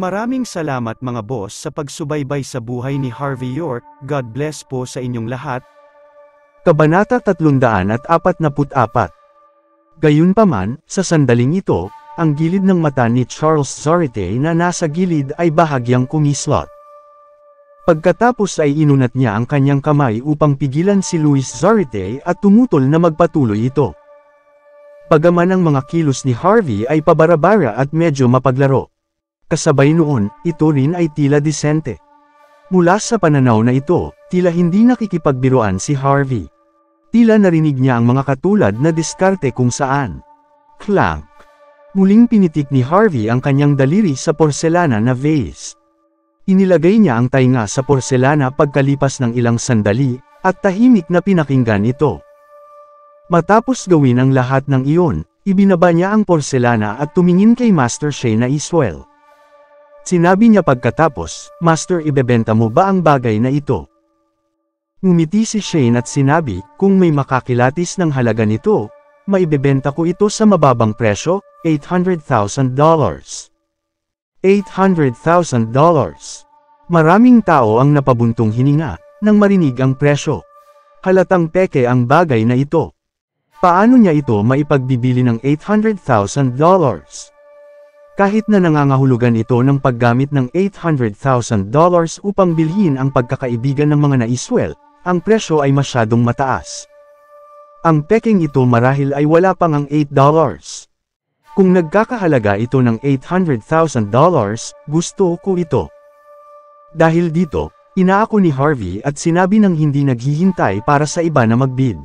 Maraming salamat mga boss sa pagsubaybay sa buhay ni Harvey York. God bless po sa inyong lahat. Kabanata 344. Gayunpaman, sa sandaling ito, ang gilid ng mata ni Charles Zarate na nasa gilid ay bahagyang kumislot. Pagkatapos ay inunat niya ang kanyang kamay upang pigilan si Louis Zarate at tumutol na magpatuloy ito. Bagaman ang mga kilos ni Harvey ay pabarabara at medyo mapaglaro. Kasabay noon, ito rin ay tila disente. Mula sa pananaw na ito, tila hindi nakikipagbiruan si Harvey. Tila narinig niya ang mga katulad na diskarte kung saan. Clank! Muling pinitik ni Harvey ang kanyang daliri sa porselana na vase. Inilagay niya ang tainga sa porselana pagkalipas ng ilang sandali, at tahimik na pinakinggan ito. Matapos gawin ang lahat ng iyon, ibinaba niya ang porselana at tumingin kay Master Shane Iswell. Sinabi niya pagkatapos, "Master, ibebenta mo ba ang bagay na ito?" Ngumiti si Shane at sinabi, "Kung may makakilatis ng halaga nito, maibebenta ko ito sa mababang presyo, $800,000. $800,000. Maraming tao ang napabuntong hininga, nang marinig ang presyo. Halatang peke ang bagay na ito. Paano niya ito maipagbibili ng $800,000? Kahit na nangangahulugan ito ng paggamit ng $800,000 upang bilhin ang pagkakaibigan ng mga naiswel, ang presyo ay masyadong mataas. Ang peking ito marahil ay wala pang ang $8. Kung nagkakahalaga ito ng $800,000, gusto ko ito. Dahil dito, inaako ni Harvey at sinabi ng hindi naghihintay para sa iba na magbid.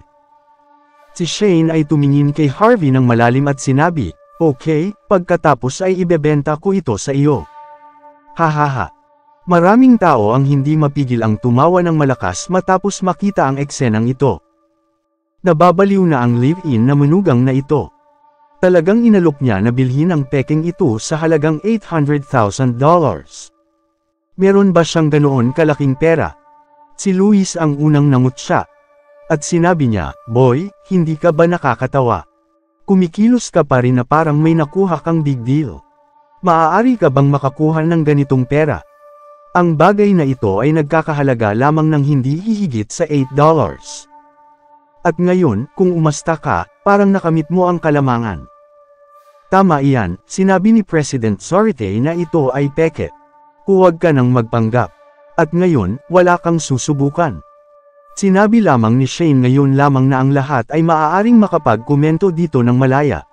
Si Shane ay tumingin kay Harvey ng malalim at sinabi, "Okay, pagkatapos ay ibebenta ko ito sa iyo." Hahaha. Maraming tao ang hindi mapigil ang tumawa ng malakas matapos makita ang eksenang ito. Nababaliw na ang live-in na manugang na ito. Talagang inalok niya na bilhin ang peking ito sa halagang $800,000. Meron ba siyang ganoon kalaking pera? Si Louis ang unang nangutya. At sinabi niya, "Boy, hindi ka ba nakakatawa? Kumikilos ka pa rin na parang may nakuha kang big deal. Maaari ka bang makakuha ng ganitong pera? Ang bagay na ito ay nagkakahalaga lamang ng hindi hihigit sa $8. At ngayon, kung umasta ka, parang nakamit mo ang kalamangan." Tama iyan, sinabi ni President Zarate na ito ay peke. Huwag ka nang magpanggap. At ngayon, wala kang susubukan. Sinabi lamang ni Shane ngayon lamang na ang lahat ay maaaring makapag-komento dito ng malaya.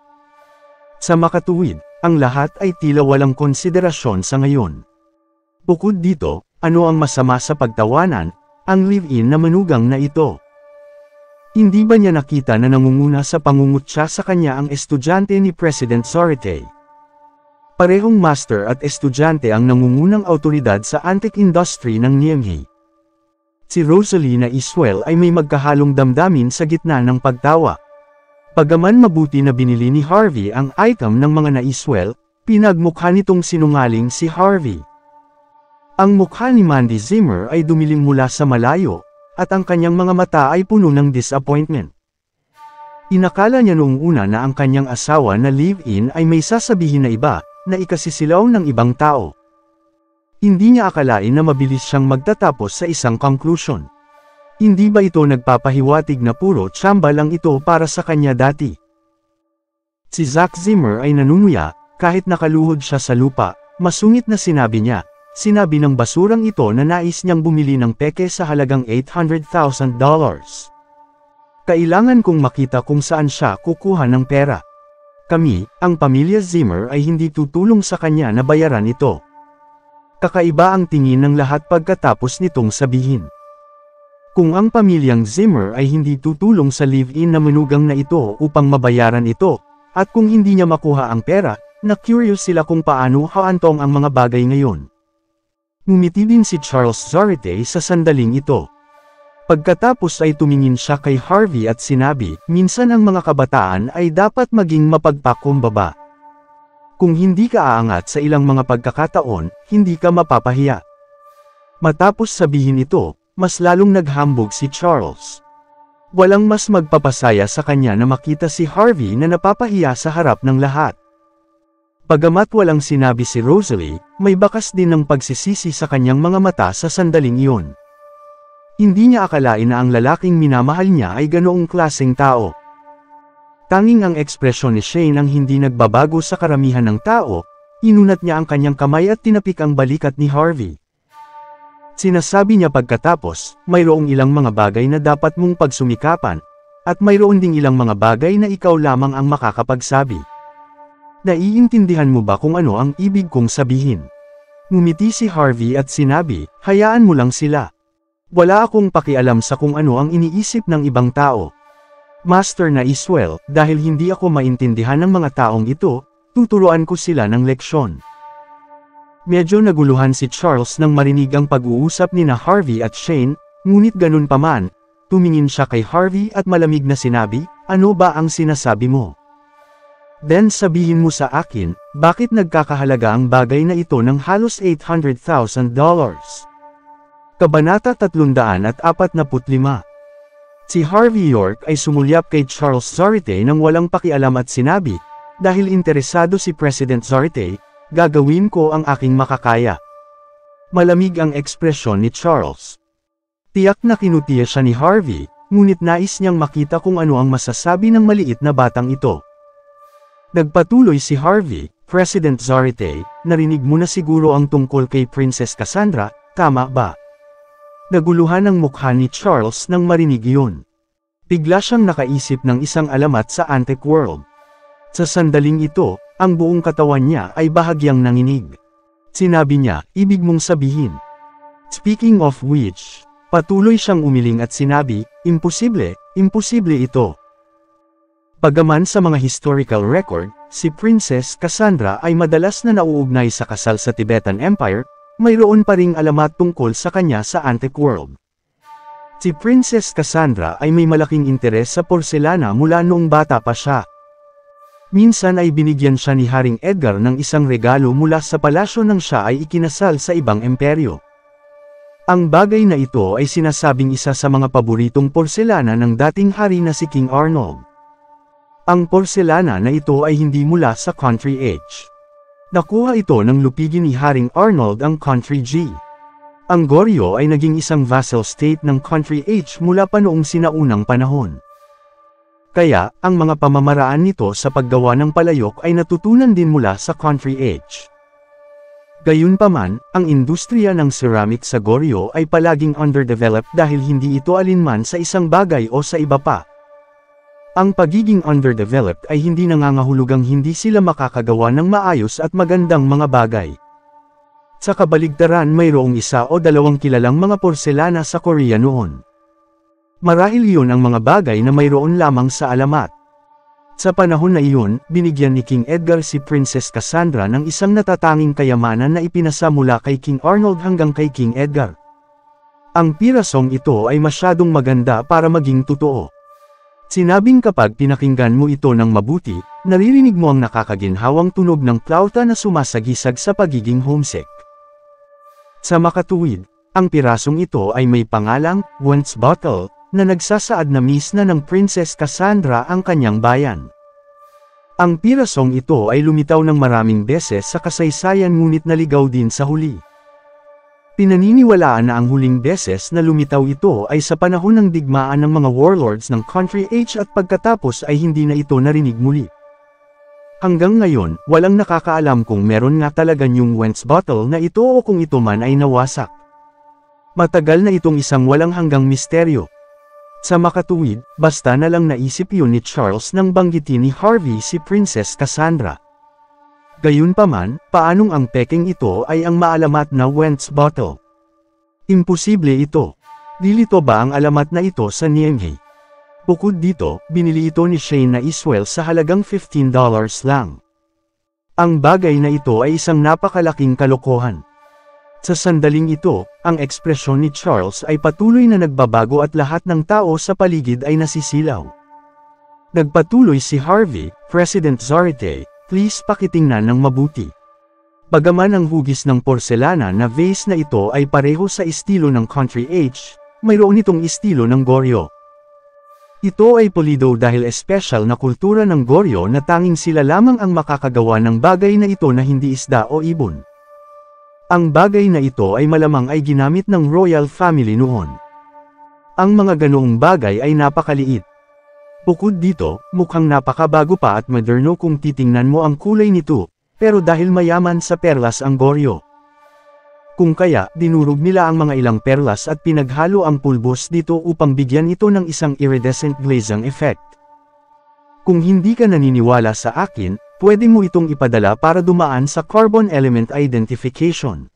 Sa makatuwid, ang lahat ay tila walang konsiderasyon sa ngayon. Bukod dito, ano ang masama sa pagtawanan, ang live-in na manugang na ito? Hindi ba niya nakita na nangunguna sa pangungutya sa kanya ang estudyante ni President Zarate? Parehong master at estudyante ang nangungunang awtoridad sa antique industry ng Niamey. Si Rosalina Iswell ay may magkahalong damdamin sa gitna ng pagtawa. Bagaman mabuti na binili ni Harvey ang item ng mga naiswell, pinagmukha nitong sinungaling si Harvey. Ang mukha ni Mandy Zimmer ay dumilim mula sa malayo, at ang kanyang mga mata ay puno ng disappointment. Inakala niya noong una na ang kanyang asawa na live-in ay may sasabihin na iba, na ikasisilaw ng ibang tao. Hindi niya akalain na mabilis siyang magtatapos sa isang conclusion. Hindi ba ito nagpapahiwatig na puro tsamba lang ito para sa kanya dati? Si Zach Zimmer ay nanunuya, kahit nakaluhod siya sa lupa, masungit na sinabi niya. Sinabi ng basurang ito na nais niyang bumili ng peke sa halagang $800,000. Kailangan kong makita kung saan siya kukuha ng pera. Kami, ang pamilya Zimmer ay hindi tutulong sa kanya na bayaran ito. Kakaiba ang tingin ng lahat pagkatapos nitong sabihin. Kung ang pamilyang Zimmer ay hindi tutulong sa live-in na manugang na ito upang mabayaran ito, at kung hindi niya makuha ang pera, na-curious sila kung paano haantong ang mga bagay ngayon. Ngumiti din si Charles Zarate sa sandaling ito. Pagkatapos ay tumingin siya kay Harvey at sinabi, "Minsan ang mga kabataan ay dapat maging mapagpakumbaba. Kung hindi ka aangat sa ilang mga pagkakataon, hindi ka mapapahiya." Matapos sabihin ito, mas lalong naghambog si Charles. Walang mas magpapasaya sa kanya na makita si Harvey na napapahiya sa harap ng lahat. Pagamat walang sinabi si Rosalie, may bakas din ng pagsisisi sa kanyang mga mata sa sandaling iyon. Hindi niya akalain na ang lalaking minamahal niya ay ganoong klaseng tao. Tanging ang ekspresyon ni Shane ang hindi nagbabago sa karamihan ng tao, inunat niya ang kanyang kamay at tinapik ang balikat ni Harvey. Sinasabi niya pagkatapos, mayroong ilang mga bagay na dapat mong pagsumikapan, at mayroon ding ilang mga bagay na ikaw lamang ang makakapagsabi. Naiintindihan mo ba kung ano ang ibig kong sabihin? Ngumiti si Harvey at sinabi, hayaan mo lang sila. Wala akong pakialam sa kung ano ang iniisip ng ibang tao. Master na Iswell, dahil hindi ako maintindihan ng mga taong ito, tuturuan ko sila ng leksyon. Medyo naguluhan si Charles nang marinig ang pag-uusap ni na Harvey at Shane, ngunit ganun pa man, tumingin siya kay Harvey at malamig na sinabi, ano ba ang sinasabi mo? Then sabihin mo sa akin, bakit nagkakahalaga ang bagay na ito ng halos $800,000? Kabanata 345. Si Harvey York ay sumulyap kay Charles Zarate nang walang pakialam at sinabi, dahil interesado si President Zarate, gagawin ko ang aking makakaya. Malamig ang ekspresyon ni Charles. Tiyak na kinutiya siya ni Harvey, ngunit nais niyang makita kung ano ang masasabi ng maliit na batang ito. Nagpatuloy si Harvey, President Zarate, narinig mo na siguro ang tungkol kay Princess Cassandra, tama ba? Naguluhan ang mukha ni Charles nang marinig iyon. Bigla siyang nakaisip ng isang alamat sa Antique World. Sa sandaling ito, ang buong katawan niya ay bahagyang nanginig. Sinabi niya, ibig mong sabihin. Speaking of which, patuloy siyang umiling at sinabi, imposible, imposible ito. Bagaman sa mga historical record, si Princess Cassandra ay madalas na nauugnay sa kasal sa Tibetan Empire, mayroon pa ring alamat tungkol sa kanya sa Antique World. Si Princess Cassandra ay may malaking interes sa porselana mula noong bata pa siya. Minsan ay binigyan siya ni Haring Edgar ng isang regalo mula sa palasyo nang siya ay ikinasal sa ibang imperyo. Ang bagay na ito ay sinasabing isa sa mga paboritong porselana ng dating hari na si King Arnold. Ang porselana na ito ay hindi mula sa Country H. Nakuha ito ng lupigin ni Haring Arnold ang Country G. Ang Goryeo ay naging isang vassal state ng Country H mula pa noong sinaunang panahon. Kaya, ang mga pamamaraan nito sa paggawa ng palayok ay natutunan din mula sa Country H. Gayunpaman, ang industriya ng ceramic sa Goryeo ay palaging underdeveloped dahil hindi ito alinman sa isang bagay o sa iba pa. Ang pagiging underdeveloped ay hindi nangangahulugang hindi sila makakagawa ng maayos at magandang mga bagay. Sa kabaligtaran mayroong isa o dalawang kilalang mga porselana sa Korea noon. Marahil iyon ang mga bagay na mayroon lamang sa alamat. Sa panahon na iyon, binigyan ni King Edgar si Princess Cassandra ng isang natatanging kayamanan na ipinasa mula kay King Arnold hanggang kay King Edgar. Ang pirasong ito ay masyadong maganda para maging totoo. Sinabing kapag pinakinggan mo ito ng mabuti, naririnig mo ang nakakaginhawang tunog ng plauta na sumasagisag sa pagiging homesick. Sa makatuwid, ang pirasong ito ay may pangalang, Once Bottle, na nagsasaad na miss na ng Princess Cassandra ang kanyang bayan. Ang pirasong ito ay lumitaw ng maraming beses sa kasaysayan ngunit naligaw din sa huli. Pinaniniwalaan na ang huling beses na lumitaw ito ay sa panahon ng digmaan ng mga warlords ng Country H at pagkatapos ay hindi na ito narinig muli. Hanggang ngayon, walang nakakaalam kung meron nga talaga yung Once Bottle na ito o kung ito man ay nawasak. Matagal na itong isang walang hanggang misteryo. Sa makatuwid, basta na lang naisip yun ni Charles nang banggitin ni Harvey si Princess Cassandra. Gayunpaman, paanong ang peking ito ay ang maalamat na Once Bottle? Imposible ito. Dilito ba ang alamat na ito sa Niemhey? Bukod dito, binili ito ni Shane na Iswell sa halagang $15 lang. Ang bagay na ito ay isang napakalaking kalokohan. Sa sandaling ito, ang ekspresyon ni Charles ay patuloy na nagbabago at lahat ng tao sa paligid ay nasisilaw. Nagpatuloy si Harvey, President Zarate, please pakitingnan ng mabuti. Bagaman ang hugis ng porselana na vase na ito ay pareho sa estilo ng Country H, mayroon itong estilo ng Goryeo. Ito ay pulido dahil espesyal na kultura ng Goryeo na tanging sila lamang ang makakagawa ng bagay na ito na hindi isda o ibon. Ang bagay na ito ay malamang ay ginamit ng royal family noon. Ang mga ganoong bagay ay napakaliit. Bukod dito, mukhang napakabago pa at moderno kung titingnan mo ang kulay nito, pero dahil mayaman sa perlas ang Goryeo. Kung kaya, dinurog nila ang mga ilang perlas at pinaghalo ang pulbos dito upang bigyan ito ng isang iridescent glazing effect. Kung hindi ka naniniwala sa akin, pwede mo itong ipadala para dumaan sa carbon element identification.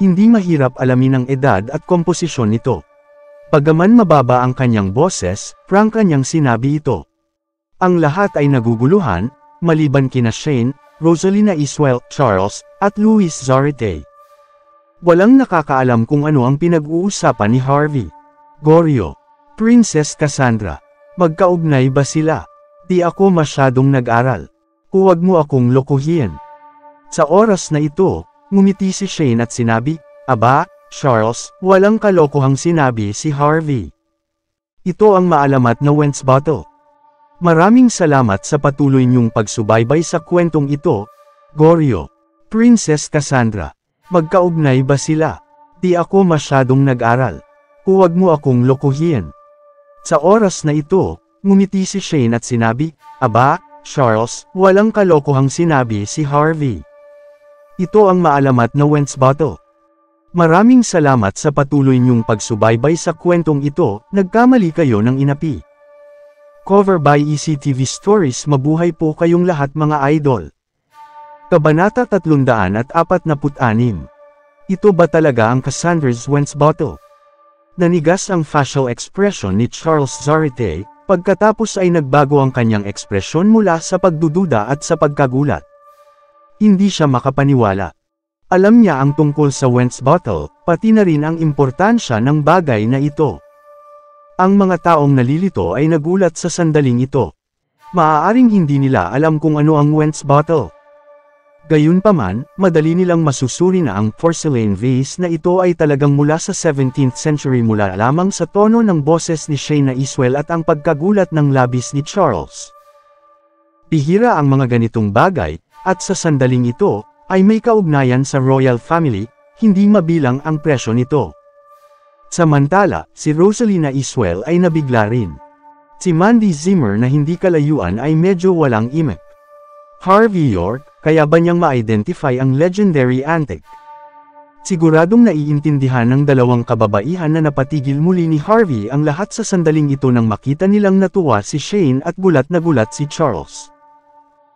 Hindi mahirap alamin ang edad at komposisyon nito. Pagaman mababa ang kanyang boses, frank kanyang sinabi ito. Ang lahat ay naguguluhan, maliban kina Shane, Rosalina Iswell, Charles, at Louis Zarate. Walang nakakaalam kung ano ang pinag-uusapan ni Harvey. Goryeo. Princess Cassandra. Magkaugnay ba sila? Di ako masyadong nag-aral. Huwag mo akong lokohin. Sa oras na ito, ngumiti si Shane at sinabi, Aba, Charles, walang kalokohang sinabi si Harvey. Ito ang maalamat na Wentz bottle. Maraming salamat sa patuloy niyong pagsubaybay sa kwentong ito, Goryeo. Princess Cassandra. Magkaugnay ba sila? Di ako masyadong nag-aral. Huwag mo akong lokohin. Sa oras na ito, ngumiti si Shane at sinabi, Aba, Charles, walang kalokohang sinabi si Harvey. Ito ang maalamat na Wentz bottle. Maraming salamat sa patuloy niyong pagsubaybay sa kwentong ito, nagkamali kayo ng inapi. Cover by ECTV Stories. Mabuhay po kayong lahat mga idol. Kabanata 346. Ito ba talaga ang Cassandra's Wentz bottle? Nanigas ang facial expression ni Charles Zarate, pagkatapos ay nagbago ang kanyang ekspresyon mula sa pagdududa at sa pagkagulat. Hindi siya makapaniwala. Alam niya ang tungkol sa Wentz bottle, pati na rin ang importansya ng bagay na ito. Ang mga taong nalilito ay nagulat sa sandaling ito. Maaaring hindi nila alam kung ano ang Wentz bottle. Gayunpaman, madali nilang masusuri na ang porcelain vase na ito ay talagang mula sa 17th century mula lamang sa tono ng boses ni Shane na Iswell at ang pagkagulat ng labis ni Charles. Bihira ang mga ganitong bagay, at sa sandaling ito, ay may kaugnayan sa royal family, hindi mabilang ang presyo nito. Samantala, si Rosalina Iswell ay nabigla rin. Si Mandy Zimmer na hindi kalayuan ay medyo walang imek. Harvey York, kaya ba niyang ma-identify ang legendary antique? Siguradong naiintindihan ng dalawang kababaihan na napatigil muli ni Harvey ang lahat sa sandaling ito nang makita nilang natuwa si Shane at gulat na gulat si Charles.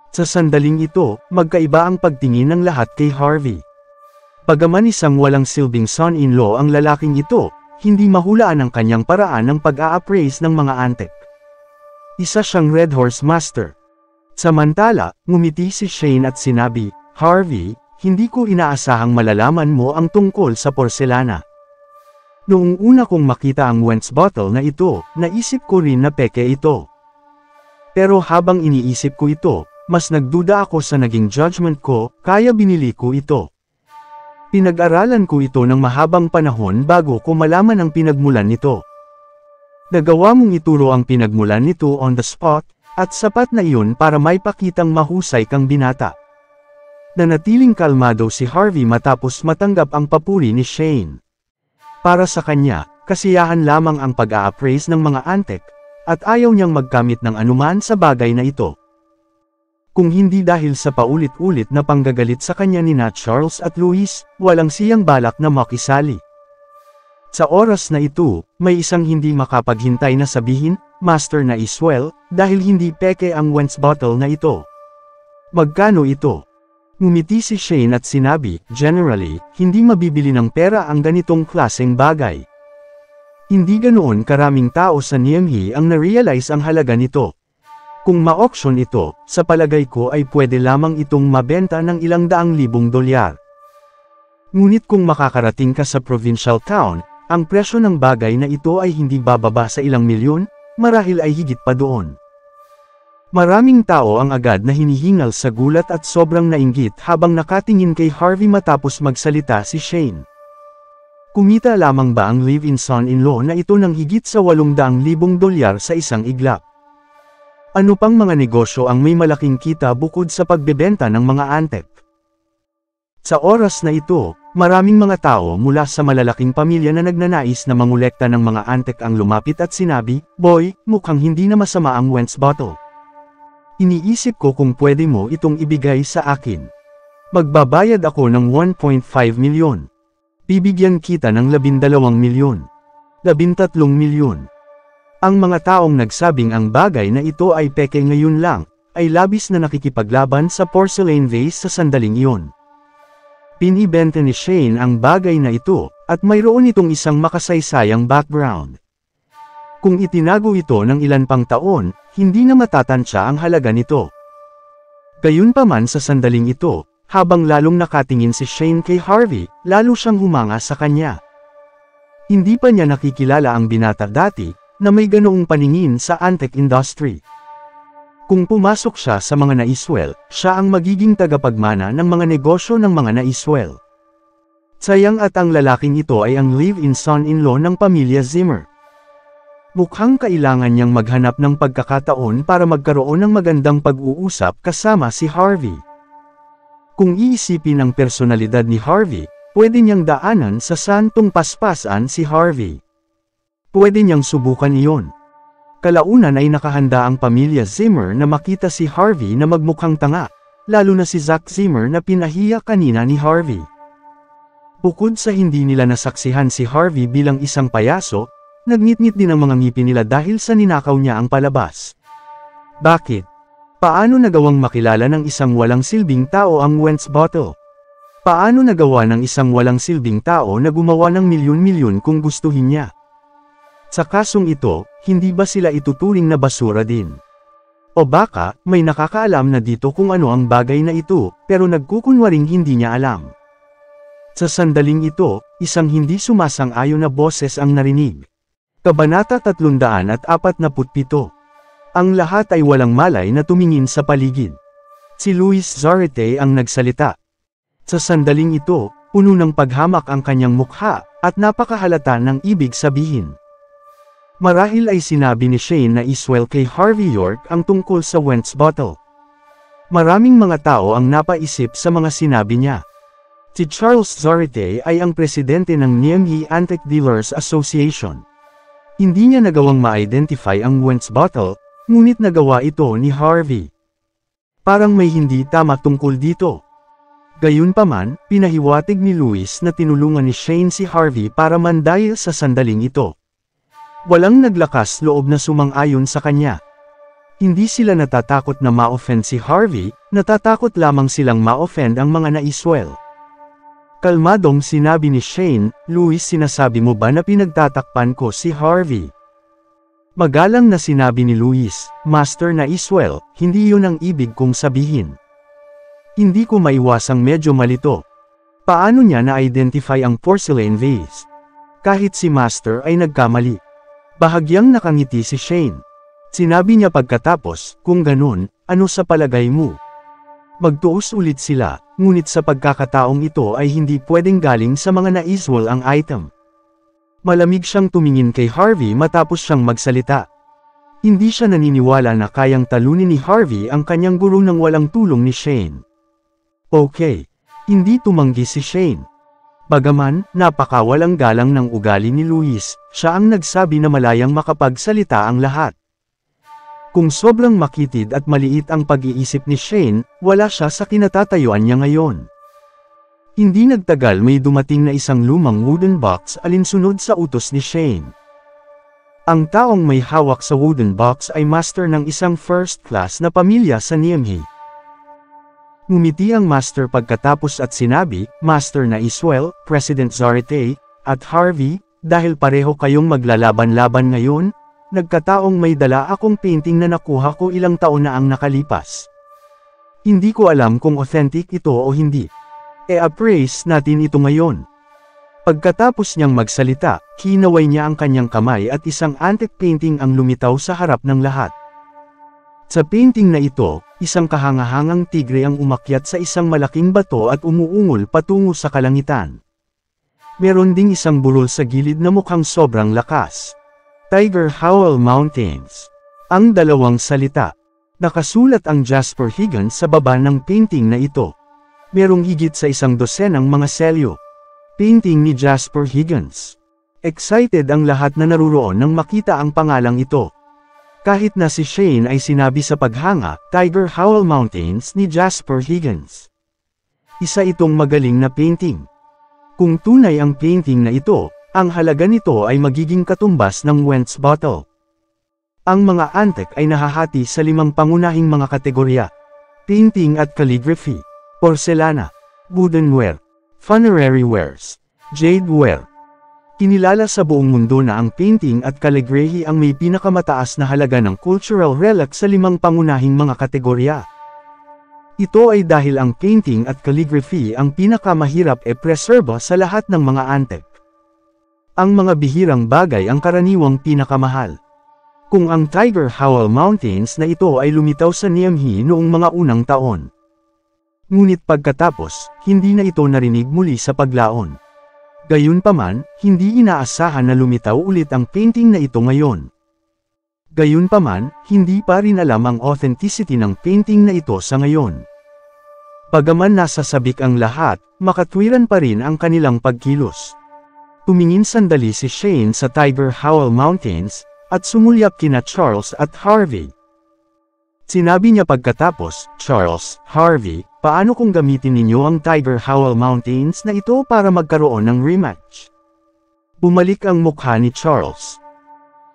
Sa sandaling ito, magkaiba ang pagtingin ng lahat kay Harvey. Bagaman isang walang silbing son-in-law ang lalaking ito, hindi mahulaan ang kanyang paraan ng pag-a-appraise ng mga antique. Isa siyang Red Horse Master. Samantala, ngumiti si Shane at sinabi, Harvey, hindi ko inaasahang malalaman mo ang tungkol sa porselana. Noong una kong makita ang Wentz bottle na ito, naisip ko rin na peke ito. Pero habang iniisip ko ito, mas nagduda ako sa naging judgment ko, kaya binili ko ito. Pinag-aralan ko ito ng mahabang panahon bago ko malaman ang pinagmulan nito. Nagawa mong ituro ang pinagmulan nito on the spot, at sapat na iyon para may pakitang mahusay kang binata. Nanatiling kalmado si Harvey matapos matanggap ang papuri ni Shane. Para sa kanya, kasiyahan lamang ang pag-a-appraise ng mga antique, at ayaw niyang magkamit ng anuman sa bagay na ito. Kung hindi dahil sa paulit-ulit na panggagalit sa kanya ni Charles at Louis, walang siyang balak na makisali. Sa oras na ito, may isang hindi makapaghintay na sabihin, Master na Iswell, dahil hindi peke ang Wentz bottle na ito. Magkano ito? Ngumiti si Shane at sinabi, generally, hindi mabibili ng pera ang ganitong klaseng bagay. Hindi ganoon karaming tao sa Niamey ang na-realize ang halaga nito. Kung ma-auction ito, sa palagay ko ay pwede lamang itong mabenta ng ilang daang libong dolyar. Ngunit kung makakarating ka sa provincial town, ang presyo ng bagay na ito ay hindi bababa sa ilang milyon, marahil ay higit pa doon. Maraming tao ang agad na hinihingal sa gulat at sobrang nainggit habang nakatingin kay Harvey matapos magsalita si Shane. Kumita lamang ba ang live-in son-in-law na ito ng higit sa $800,000 sa isang iglap? Ano pang mga negosyo ang may malaking kita bukod sa pagbebenta ng mga antek? Sa oras na ito, maraming mga tao mula sa malalaking pamilya na nagnanais na mangolekta ng mga antek ang lumapit at sinabi, "Boy, mukhang hindi na masama ang Wentz bottle. Iniisip ko kung pwede mo itong ibigay sa akin. Magbabayad ako ng 1.5 milyon. Bibigyan kita ng 12 milyon. 13 milyon. Ang mga taong nagsabing ang bagay na ito ay peke ngayon lang, ay labis na nakikipaglaban sa porcelain vase sa sandaling iyon. Pinibenta ni Shane ang bagay na ito, at mayroon itong isang makasaysayang background. Kung itinago ito ng ilan pang taon, hindi na matatansya ang halaga nito. Gayunpaman sa sandaling ito, habang lalong nakatingin si Shane kay Harvey, lalo siyang humanga sa kanya. Hindi pa niya nakikilala ang binata dati, na may ganoong paningin sa antique industry. Kung pumasok siya sa mga naiswell, siya ang magiging tagapagmana ng mga negosyo ng mga naiswell. Sayang at ang lalaking ito ay ang live-in son-in-law ng pamilya Zimmer. Mukhang kailangan niyang maghanap ng pagkakataon para magkaroon ng magandang pag-uusap kasama si Harvey. Kung iisipin ang personalidad ni Harvey, pwede niyang daanan sa santong paspasan si Harvey. Pwede niyang subukan iyon. Kalaunan ay nakahanda ang pamilya Zimmer na makita si Harvey na magmukhang tanga, lalo na si Zack Zimmer na pinahiya kanina ni Harvey. Bukod sa hindi nila nasaksihan si Harvey bilang isang payaso, nagngit-ngit din ang mga ngipin nila dahil sa ninakaw niya ang palabas. Bakit? Paano nagawang makilala ng isang walang silbing tao ang Wentz bottle? Paano nagawa ng isang walang silbing tao na gumawa ng milyon-milyon kung gustuhin niya? Sa kasong ito, hindi ba sila ituturing na basura din? O baka, may nakakaalam na dito kung ano ang bagay na ito, pero nagkukunwaring hindi niya alam. Sa sandaling ito, isang hindi sumasang-ayon na boses ang narinig. Kabanata 347. Ang lahat ay walang malay na tumingin sa paligid. Si Luis Zarate ang nagsalita. Sa sandaling ito, puno ng paghamak ang kanyang mukha, at napakahalata ng ibig sabihin. Marahil ay sinabi ni Shane na iswell kay Harvey York ang tungkol sa Wentz bottle. Maraming mga tao ang napaisip sa mga sinabi niya. Si Charles Zarate ay ang presidente ng NIME Antique Dealers Association. Hindi niya nagawang ma-identify ang Wentz bottle, ngunit nagawa ito ni Harvey. Parang may hindi tama tungkol dito. Gayunpaman, pinahiwatig ni Luis na tinulungan ni Shane si Harvey para mandahil sa sandaling ito. Walang naglakas loob na sumang-ayon sa kanya. Hindi sila natatakot na ma-offend si Harvey, natatakot lamang silang ma-offend ang mga naiswell. Kalmadong sinabi ni Shane, "Luis, sinasabi mo ba na pinagtatakpan ko si Harvey?" Magalang na sinabi ni Luis, "Master na iswell, hindi yun ang ibig kong sabihin." Hindi ko maiwasang medyo malito. Paano niya na-identify ang porcelain vase? Kahit si Master ay nagkamali. Bahagyang nakangiti si Shane. Sinabi niya pagkatapos, "Kung ganun, ano sa palagay mo?" Magtuos ulit sila, ngunit sa pagkakataong ito ay hindi pwedeng galing sa mga naiswell ang item. Malamig siyang tumingin kay Harvey matapos siyang magsalita. Hindi siya naniniwala na kayang talunin ni Harvey ang kanyang guro nang walang tulong ni Shane. Okay. Hindi tumanggi si Shane. Bagaman, napakawalang galang ng ugali ni Luis, siya ang nagsabi na malayang makapagsalita ang lahat. Kung sobrang makitid at maliit ang pag-iisip ni Shane, wala siya sa kinatatayuan niya ngayon. Hindi nagtagal may dumating na isang lumang wooden box alinsunod sa utos ni Shane. Ang taong may hawak sa wooden box ay master ng isang first class na pamilya sa NIME. Ngumiti ang master pagkatapos at sinabi, "Master na Iswell, President Zarate, at Harvey, dahil pareho kayong maglalaban-laban ngayon, nagkataong may dala akong painting na nakuha ko ilang taon na ang nakalipas. Hindi ko alam kung authentic ito o hindi. E-appraise natin ito ngayon." Pagkatapos niyang magsalita, hinaway niya ang kanyang kamay at isang antique painting ang lumitaw sa harap ng lahat. Sa painting na ito, isang kahangahangang tigre ang umakyat sa isang malaking bato at umuungol patungo sa kalangitan. Meron ding isang burol sa gilid na mukhang sobrang lakas. Tiger Howell Mountains. Ang dalawang salita. Nakasulat ang Jasper Higgins sa baba ng painting na ito. Merong higit sa 100 mga selyo. Painting ni Jasper Higgins. Excited ang lahat na naruroon nang makita ang pangalang ito. Kahit na si Shane ay sinabi sa paghanga, Tiger Howell Mountains ni Jasper Higgins. Isa itong magaling na painting. Kung tunay ang painting na ito, ang halaga nito ay magiging katumbas ng Wentz bottle. Ang mga antique ay nahahati sa 5 pangunahing mga kategorya. Painting at calligraphy, porselana, woodenware, funerary wares, jadeware. Kinilala sa buong mundo na ang painting at calligraphy ang may pinakamataas na halaga ng cultural relic sa 5 pangunahing mga kategorya. Ito ay dahil ang painting at calligraphy ang pinakamahirap preserba sa lahat ng mga antique. Ang mga bihirang bagay ang karaniwang pinakamahal. Kung ang Tiger Howell Mountains na ito ay lumitaw sa Niamey noong mga unang taon. Ngunit pagkatapos, hindi na ito narinig muli sa paglaon. Gayunpaman, hindi inaasahan na lumitaw ulit ang painting na ito ngayon. Gayunpaman, hindi pa rin alam ang authenticity ng painting na ito sa ngayon. Bagaman nasa sabik ang lahat, makatwiran pa rin ang kanilang pagkilos. Tumingin sandali si Shane sa Tiger Howell Mountains, at sumulyap kina Charles at Harvey. Sinabi niya pagkatapos, Charles, Harvey, paano kung gamitin ninyo ang Tiger Howell Mountains na ito para magkaroon ng rematch? Bumalik ang mukha ni Charles.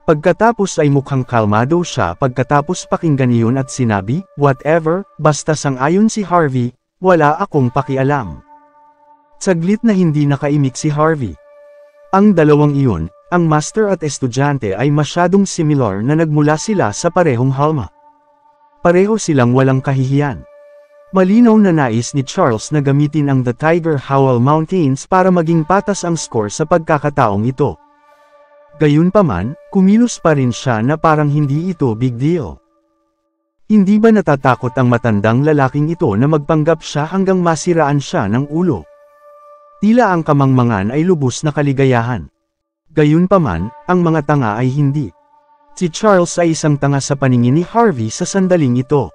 Pagkatapos ay mukhang kalmado siya pagkatapos pakinggan iyon at sinabi, whatever, basta sang-ayon si Harvey, wala akong pakialam. Saglit na hindi nakaimik si Harvey. Ang dalawang iyon, ang master at estudyante ay masyadong similar na nagmula sila sa parehong halma. Pareho silang walang kahihiyan. Malinaw na nais ni Charles na gamitin ang The Tiger Howell Mountains para maging patas ang score sa pagkakataong ito. Gayunpaman, kumilos pa rin siya na parang hindi ito big deal. Hindi ba natatakot ang matandang lalaking ito na magpanggap siya hanggang masiraan siya ng ulo? Tila ang kamangmangan ay lubos na kaligayahan. Gayunpaman, ang mga tanga ay hindi. Si Charles ay isang tanga sa paningin ni Harvey sa sandaling ito.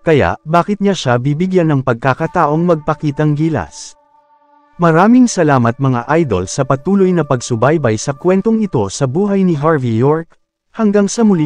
Kaya, bakit niya siya bibigyan ng pagkakataong magpakitang gilas? Maraming salamat mga idol sa patuloy na pagsubaybay sa kwentong ito sa buhay ni Harvey York. Hanggang sa muli.